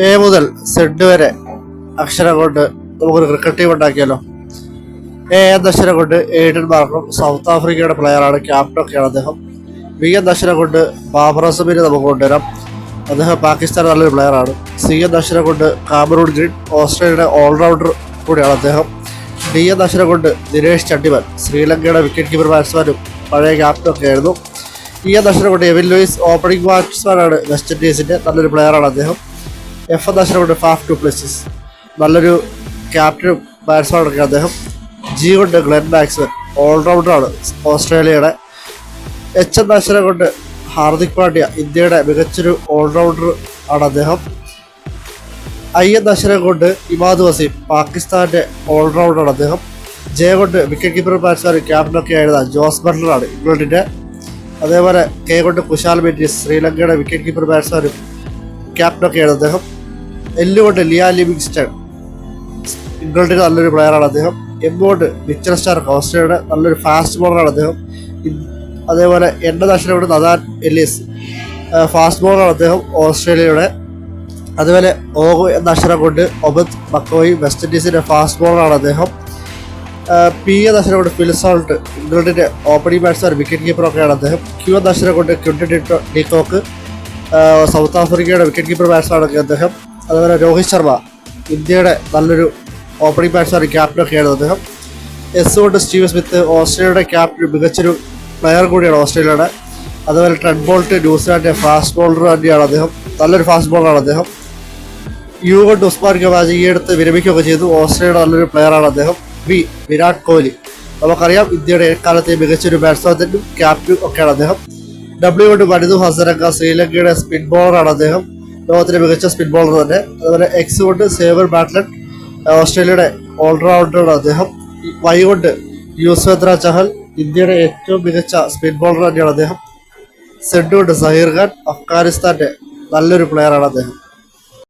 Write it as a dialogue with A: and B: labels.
A: A മുതൽ Z വരെ അക്ഷരം കൊണ്ട് നമുക്കൊരു ക്രിക്കറ്റ് ടീം ഉണ്ടാക്കിയാലോ. എ എന്ന അക്ഷരം കൊണ്ട് എയ്ഡൻ മാർക്കം, സൗത്ത് ആഫ്രിക്കയുടെ പ്ലെയറാണ്, ക്യാപ്റ്റനൊക്കെയാണ് അദ്ദേഹം. ബി എന്ന അക്ഷരം കൊണ്ട് ബാബർ അസമിനെ നമുക്ക് കൊണ്ടുവരാം, അദ്ദേഹം പാകിസ്ഥാൻ നല്ലൊരു പ്ലെയറാണ്. സി എന്ന അക്ഷരം കൊണ്ട് കാമറൂൺ ഗ്രീൻ, ഓസ്ട്രേലിയയുടെ ഓൾറൗണ്ടർ കൂടിയാണ് അദ്ദേഹം. ഡി എന്ന അക്ഷരം കൊണ്ട് ദിനേഷ് ചണ്ഡിമൽ, ശ്രീലങ്കയുടെ വിക്കറ്റ് കീപ്പർ ബാറ്റ്സ്മാനും പഴയ ക്യാപ്റ്റനൊക്കെ ആയിരുന്നു. ഈ എന്ന അക്ഷരം കൊണ്ട് എവിൻ ലൂയിസ്, ഓപ്പണിംഗ് ബാറ്റ്സ്മാനാണ്, വെസ്റ്റ് ഇൻഡീസിൻ്റെ നല്ലൊരു പ്ലെയറാണ് അദ്ദേഹം. എഫ് എന്ന അക്ഷരം കൊണ്ട് ഫാഫ് ഡു പ്ലെസിസ്, നല്ലൊരു ക്യാപ്റ്റനും ബാറ്റ്സ്മാനൊക്കെ അദ്ദേഹം. ജി കൊണ്ട് ഗ്ലെൻ മാക്സ്വെൽ, ഓൾറൗണ്ടറാണ്, ഓസ്ട്രേലിയയുടെ. എച്ച് എന്ന അക്ഷരം കൊണ്ട് ഹാർദിക് പാണ്ഡ്യ, ഇന്ത്യയുടെ മികച്ചൊരു ഓൾറൗണ്ടർ ആണ് അദ്ദേഹം. ഐ എന്ന അക്ഷരം കൊണ്ട് ഇമാദ് വസീം, പാകിസ്ഥാൻ്റെ ഓൾറൗണ്ടറാണ് അദ്ദേഹം. ജെ കൊണ്ട് വിക്കറ്റ് കീപ്പർ ബാറ്റ്സ്മാൻ ക്യാപ്റ്റനൊക്കെ ആയിരുന്ന ജോസ് ബട്ട്ലറാണ്, ഇംഗ്ലണ്ടിൻ്റെ. അതേപോലെ കെ കൊണ്ട് കുശാൽ മെൻഡിസ്, ശ്രീലങ്കയുടെ വിക്കറ്റ് കീപ്പർ ബാറ്റ്സ്മാനും ക്യാപ്റ്റനൊക്കെയാണ് അദ്ദേഹം. എല്ല് കൊണ്ട് ലിയാൻ ലിവിങ്സ്റ്റൺ, ഇംഗ്ലണ്ടിൻ്റെ നല്ലൊരു പ്ലെയറാണ് അദ്ദേഹം. എം കൊണ്ട് മിച്ചൽ സ്റ്റാർക്ക്, ഓസ്ട്രേലിയയുടെ നല്ലൊരു ഫാസ്റ്റ് ബോളറാണ് അദ്ദേഹം. അതേപോലെ എൻ എന്ന അക്ഷരം കൊണ്ട് നദാൻ എല്ലിസ്, ഫാസ്റ്റ് ബോളറാണ് അദ്ദേഹം, ഓസ്ട്രേലിയയുടെ. അതുപോലെ ഓ എന്ന അക്ഷരം കൊണ്ട് ഒബത് മക്കോയി, വെസ്റ്റ് ഇൻഡീസിൻ്റെ ഫാസ്റ്റ് ബോളറാണ് അദ്ദേഹം. പി എന്ന അക്ഷരം കൊണ്ട് ഫിൽ സോൾട്ട്, ഇംഗ്ലണ്ടിൻ്റെ ഓപ്പണിംഗ് ബാറ്റ്സ്മാൻ, വിക്കറ്റ് കീപ്പറൊക്കെയാണ് അദ്ദേഹം. ക്യൂ എന്ന അക്ഷരം കൊണ്ട് ക്വിൻ്റൻ ഡിക്കോക്ക്, സൗത്ത് ആഫ്രിക്കയുടെ വിക്കറ്റ് കീപ്പർ ബാറ്റ്സ്മാനൊക്കെ അദ്ദേഹം. അതുപോലെ രോഹിത് ശർമ്മ, ഇന്ത്യയുടെ നല്ലൊരു ഓപ്പണിംഗ് ബാറ്റ്സ്മാൻ, ക്യാപ്റ്റനൊക്കെയാണ് അദ്ദേഹം. എസ് കൊണ്ട് സ്റ്റീവ് സ്മിത്ത്, ഓസ്ട്രേലിയയുടെ ക്യാപ്റ്റൻ, മികച്ചൊരു പ്ലെയർ കൂടിയാണ് ഓസ്ട്രേലിയയുടെ. അതുപോലെ ട്രെഡ് ബോൾട്ട്, ന്യൂസിലാൻഡിൻ്റെ ഫാസ്റ്റ് ബോളർ തന്നെയാണ് അദ്ദേഹം, നല്ലൊരു ഫാസ്റ്റ് ബോളറാണ് അദ്ദേഹം. യു കൊണ്ട് ഉസ്മാൻ ഖവാജ, ഈ അടുത്ത് വിരമിക്കുകയൊക്കെ ചെയ്തു, ഓസ്ട്രേലിയയുടെ നല്ലൊരു പ്ലെയറാണ് അദ്ദേഹം. ബി വിരാട് കോഹ്ലി, നമുക്കറിയാം ഇന്ത്യയുടെ എക്കാലത്തെ മികച്ചൊരു ബാറ്റ്സ്മാനും ക്യാപ്റ്റനും ഒക്കെയാണ് അദ്ദേഹം. ഡബ്ല്യു കൊണ്ട് മനിതു ഹസരംഗ, ശ്രീലങ്കയുടെ സ്പിൻ ബോളറാണ് അദ്ദേഹം, ലോകത്തിലെ മികച്ച സ്പിൻ ബോളർ തന്നെ. അതുപോലെ എക്സ് കൊണ്ട് സേവർ ബാറ്റ്ലൻ, ഓസ്ട്രേലിയയുടെ ഓൾറൗണ്ടറാണ് അദ്ദേഹം. വൈ കൊണ്ട് യുസ്വേന്ദ്ര ചഹൽ, ഇന്ത്യയുടെ ഏറ്റവും മികച്ച സ്പിൻ ബോളർ തന്നെയാണ് അദ്ദേഹം. സെഡ് കൊണ്ട് സഹീർ ഖാൻ, അഫ്ഗാനിസ്ഥാൻ്റെ നല്ലൊരു പ്ലെയറാണ് അദ്ദേഹം.